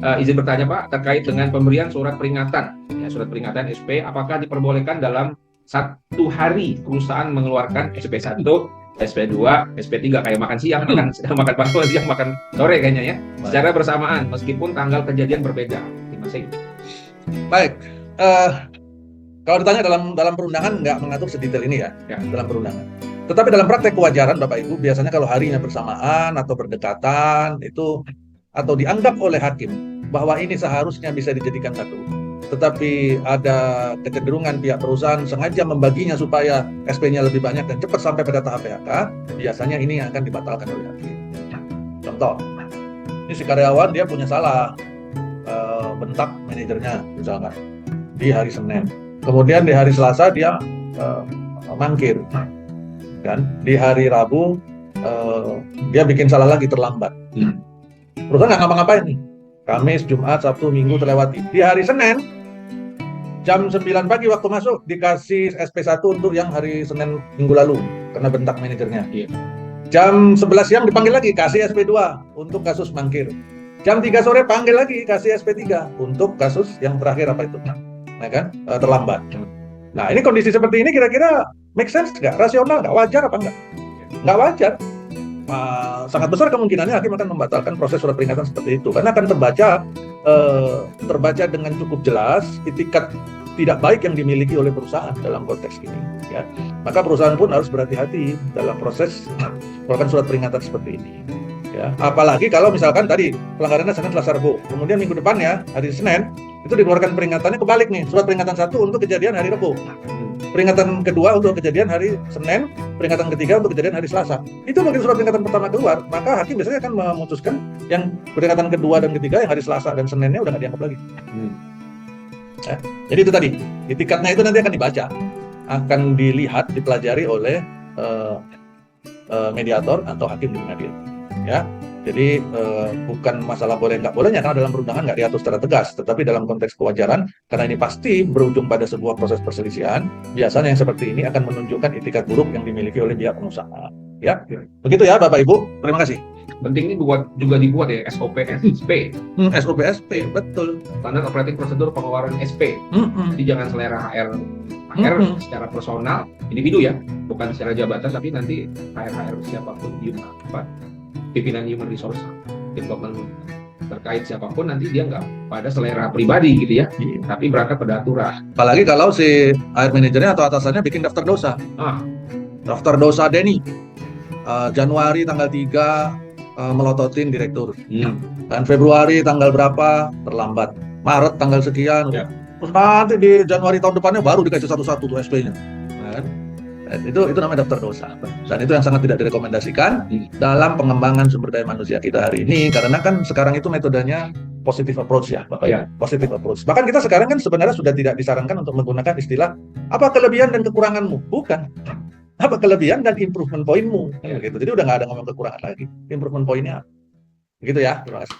Izin bertanya Pak, terkait dengan pemberian surat peringatan, ya, surat peringatan SP, apakah diperbolehkan dalam 1 hari perusahaan mengeluarkan SP1, SP2, SP3 kayak makan siang, makan pagi, siang, makan sore kayaknya ya, secara bersamaan meskipun tanggal kejadian berbeda. Terima kasih. Baik, kalau ditanya dalam perundangan nggak mengatur sedetail ini ya, dalam perundangan. Tetapi dalam praktek kewajaran Bapak Ibu, biasanya kalau harinya bersamaan atau berdekatan itu, atau dianggap oleh hakim bahwa ini seharusnya bisa dijadikan satu, tetapi ada kecenderungan pihak perusahaan sengaja membaginya supaya SP-nya lebih banyak dan cepat sampai pada tahap PHK, biasanya ini akan dibatalkan oleh hakim. Contoh, ini si karyawan dia punya salah, bentak manajernya misalkan di hari Senin, kemudian di hari Selasa dia mangkir, kan di hari Rabu dia bikin salah lagi, terlambat. Perusahaan nggak ngapa-ngapain nih, Kamis, Jumat, Sabtu, Minggu terlewati. Di hari Senin jam 9 pagi waktu masuk dikasih SP1 untuk yang hari Senin minggu lalu karena bentak manajernya. Jam 11 siang dipanggil lagi, kasih SP2 untuk kasus mangkir. Jam 3 sore panggil lagi, kasih SP3 untuk kasus yang terakhir apa itu, nah kan, terlambat. Nah ini kondisi seperti ini kira-kira make sense nggak? Rasional nggak? Wajar apa nggak? Nggak wajar. Sangat besar kemungkinannya hakim akan membatalkan proses surat peringatan seperti itu karena akan terbaca dengan cukup jelas itikat tidak baik yang dimiliki oleh perusahaan dalam konteks ini. Ya. Maka perusahaan pun harus berhati-hati dalam proses melakukan surat peringatan seperti ini. Ya, apalagi kalau misalkan tadi pelanggarannya Senin, Selasa, Rabu, kemudian minggu depan ya hari Senin itu dikeluarkan peringatannya kebalik nih, surat peringatan 1 untuk kejadian hari Rabu, peringatan kedua untuk kejadian hari Senin, peringatan ketiga untuk kejadian hari Selasa. Itu begitu surat peringatan pertama keluar, maka hakim biasanya akan memutuskan yang peringatan kedua dan ketiga yang hari Selasa dan Seninnya udah nggak dianggap lagi. Ya, jadi itu tadi itikatnya itu nanti akan dibaca, akan dilihat, dipelajari oleh mediator atau hakim di pengadilan. Ya, jadi bukan masalah boleh nggak bolehnya karena dalam perundangan nggak diatur secara tegas, tetapi dalam konteks kewajaran karena ini pasti berujung pada sebuah proses perselisihan, biasanya yang seperti ini akan menunjukkan itikat buruk yang dimiliki oleh pihak pengusaha. Ya, begitu ya Bapak Ibu. Terima kasih. Penting ini juga dibuat ya SOP SP. SOP SP, betul. Standar Operating Prosedur Pengeluaran SP. Jadi jangan selera HR secara personal, individu ya, bukan secara jabatan, tapi nanti HR siapapun pimpinan human resource development terkait siapapun nanti dia nggak pada selera pribadi gitu ya, tapi berangkat pada aturan. Apalagi kalau si HR manajernya atau atasannya bikin daftar dosa. Daftar dosa Denny. Januari tanggal 3 melototin direktur. Dan Februari tanggal berapa terlambat. Maret tanggal sekian. Terus nanti di Januari tahun depannya baru dikasih satu-satu tuh SP-nya. Itu namanya daftar dosa, dan itu yang sangat tidak direkomendasikan dalam pengembangan sumber daya manusia kita hari ini, karena kan sekarang itu metodenya positive approach ya Bapak ya, positive approach. Bahkan kita sekarang kan sebenarnya sudah tidak disarankan untuk menggunakan istilah apa kelebihan dan kekuranganmu, bukan apa kelebihan dan improvement pointmu gitu. Jadi udah nggak ada ngomong kekurangan lagi, improvement pointnya gitu ya. Terima kasih.